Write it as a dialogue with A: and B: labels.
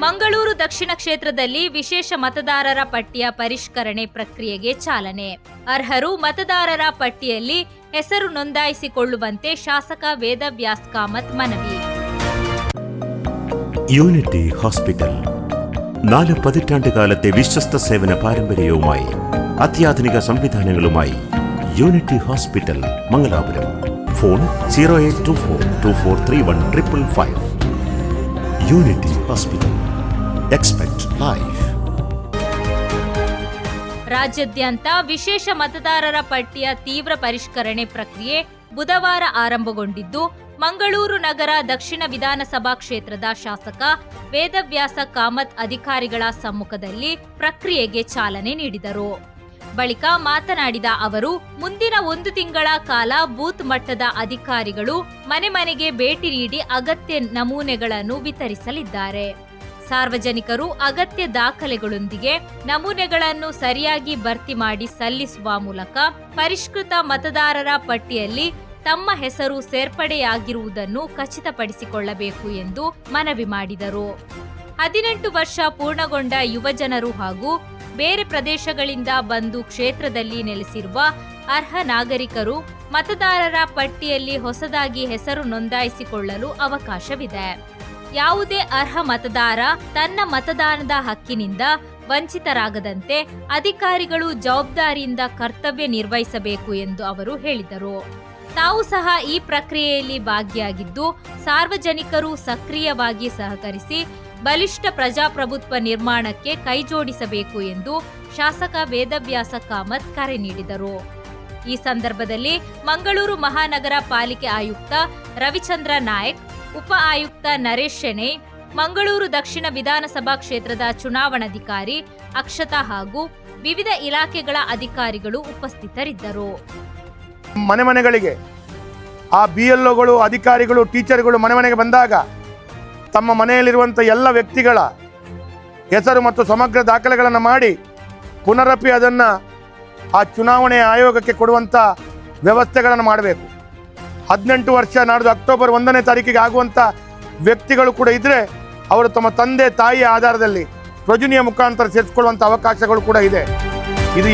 A: ಮಂಗಳೂರು ದಕ್ಷಿಣ ಕ್ಷೇತ್ರದಲ್ಲಿ ವಿಶೇಷ ಮತದಾರರ ಪಟ್ಟಿಯ ಪರಿಷ್ಕರಣೆ ಪ್ರಕ್ರಿಯೆಗೆ ಚಾಲನೆ. ಅರ್ಹರು ಮತದಾರರ ಪಟ್ಟಿಯಲ್ಲಿ ಹೆಸರು ನೋಂದಾಯಿಸಿಕೊಳ್ಳುವಂತೆ ಶಾಸಕ ವೇದವ್ಯಾಸ್ ಕಾಮತ್ ಮನವಿ.
B: യൂണിറ്റി ഹോസ്പിറ്റൽ 4 പതിറ്റാണ്ടുകാലത്തെ വിശ്വസ്ത സേവന പാരമ്പര്യവുമായി അത്യാധുനിക സംവിധാനങ്ങളുമായി Unity Hospital Mangalapuram. Phone 0824243155. Unity Hospital. Expect life.
A: ರಾಜ್ಯಾದ್ಯಂತ ವಿಶೇಷ ಮತದಾರರ ಪಟ್ಟಿಯ ತೀವ್ರ ಪರಿಷ್ಕರಣೆ ಪ್ರಕ್ರಿಯೆ ಬುಧವಾರ ಆರಂಭಗೊಂಡಿದ್ದು, ಮಂಗಳೂರು ನಗರ ದಕ್ಷಿಣ ವಿಧಾನಸಭಾ ಕ್ಷೇತ್ರದ ಶಾಸಕ ವೇದವ್ಯಾಸ ಕಾಮತ್ ಅಧಿಕಾರಿಗಳ ಸಮ್ಮುಖದಲ್ಲಿ ಪ್ರಕ್ರಿಯೆಗೆ ಚಾಲನೆ ನೀಡಿದರು. ಬಳಿಕ ಮಾತನಾಡಿದ ಅವರು, ಮುಂದಿನ 1 ತಿಂಗಳ ಕಾಲ ಬೂತ್ ಮಟ್ಟದ ಅಧಿಕಾರಿಗಳು ಮನೆ ಮನೆಗೆ ಭೇಟಿ ನೀಡಿ ಅಗತ್ಯ ನಮೂನೆಗಳನ್ನು ವಿತರಿಸಲಿದ್ದಾರೆ. ಸಾರ್ವಜನಿಕರು ಅಗತ್ಯ ದಾಖಲೆಗಳೊಂದಿಗೆ ನಮೂನೆಗಳನ್ನು ಸರಿಯಾಗಿ ಭರ್ತಿ ಮಾಡಿ ಸಲ್ಲಿಸುವ ಮೂಲಕ ಪರಿಷ್ಕೃತ ಮತದಾರರ ಪಟ್ಟಿಯಲ್ಲಿ ತಮ್ಮ ಹೆಸರು ಸೇರ್ಪಡೆಯಾಗಿರುವುದನ್ನು ಖಚಿತಪಡಿಸಿಕೊಳ್ಳಬೇಕು ಎಂದು ಮನವಿ ಮಾಡಿದರು. 18 ವರ್ಷ ಪೂರ್ಣಗೊಂಡ ಯುವಜನರು ಹಾಗೂ ಬೇರೆ ಪ್ರದೇಶಗಳಿಂದ ಬಂದು ಕ್ಷೇತ್ರದಲ್ಲಿ ನೆಲೆಸಿರುವ ಅರ್ಹ ನಾಗರಿಕರು ಮತದಾರರ ಪಟ್ಟಿಯಲ್ಲಿ ಹೊಸದಾಗಿ ಹೆಸರು ನೋಂದಾಯಿಸಿಕೊಳ್ಳಲು ಅವಕಾಶವಿದೆ. ಯಾವುದೇ ಅರ್ಹ ಮತದಾರ ತನ್ನ ಮತದಾನದ ಹಕ್ಕಿನಿಂದ ವಂಚಿತರಾಗದಂತೆ ಅಧಿಕಾರಿಗಳು ಜವಾಬ್ದಾರಿಯಿಂದ ಕರ್ತವ್ಯ ನಿರ್ವಹಿಸಬೇಕು ಎಂದು ಅವರು ಹೇಳಿದರು. ತಾವು ಸಹ ಈ ಪ್ರಕ್ರಿಯೆಯಲ್ಲಿ ಭಾಗಿಯಾಗಿದ್ದು, ಸಾರ್ವಜನಿಕರು ಸಕ್ರಿಯವಾಗಿ ಸಹಕರಿಸಿ ಬಲಿಷ್ಠ ಪ್ರಜಾಪ್ರಭುತ್ವ ನಿರ್ಮಾಣಕ್ಕೆ ಕೈಜೋಡಿಸಬೇಕು ಎಂದು ಶಾಸಕ ವೇದವ್ಯಾಸ ಕಾಮತ್ ಕರೆ ನೀಡಿದರು. ಈ ಸಂದರ್ಭದಲ್ಲಿ ಮಂಗಳೂರು ಮಹಾನಗರ ಪಾಲಿಕೆ ಆಯುಕ್ತ ರವಿಚಂದ್ರ ನಾಯಕ್, ಉಪ ಆಯುಕ್ತ ನರೇಶ್ ಶೆಣೈ, ಮಂಗಳೂರು ದಕ್ಷಿಣ ವಿಧಾನಸಭಾ ಕ್ಷೇತ್ರದ ಚುನಾವಣಾಧಿಕಾರಿ ಅಕ್ಷತಾ ಹಾಗೂ ವಿವಿಧ ಇಲಾಖೆಗಳ ಅಧಿಕಾರಿಗಳು ಉಪಸ್ಥಿತರಿದ್ದರು.
C: ಮನೆಗಳಿಗೆ ಆ BLOಗಳು, ಅಧಿಕಾರಿಗಳು, ಟೀಚರ್ಗಳು ಮನೆಗೆ ಬಂದಾಗ ತಮ್ಮ ಮನೆಯಲ್ಲಿರುವಂಥ ಎಲ್ಲ ವ್ಯಕ್ತಿಗಳ ಹೆಸರು ಮತ್ತು ಸಮಗ್ರ ದಾಖಲೆಗಳನ್ನು ಮಾಡಿ ಪುನರಪಿ ಅದನ್ನು ಆ ಚುನಾವಣೆ ಆಯೋಗಕ್ಕೆ ಕೊಡುವಂಥ ವ್ಯವಸ್ಥೆಗಳನ್ನು ಮಾಡಬೇಕು. 18 ವರ್ಷ ನಾಡ್ದು ಅಕ್ಟೋಬರ್ 1ನೇ ತಾರೀಕಿಗೆ ಆಗುವಂಥ ವ್ಯಕ್ತಿಗಳು ಕೂಡ ಇದ್ದರೆ ಅವರು ತಮ್ಮ ತಂದೆ ತಾಯಿಯ ಆಧಾರದಲ್ಲಿ ಪ್ರಜುನಿಯ ಮುಖಾಂತರ ಸೇರಿಸಿಕೊಳ್ಳುವಂಥ ಅವಕಾಶಗಳು ಕೂಡ ಇದೆ. ಇದು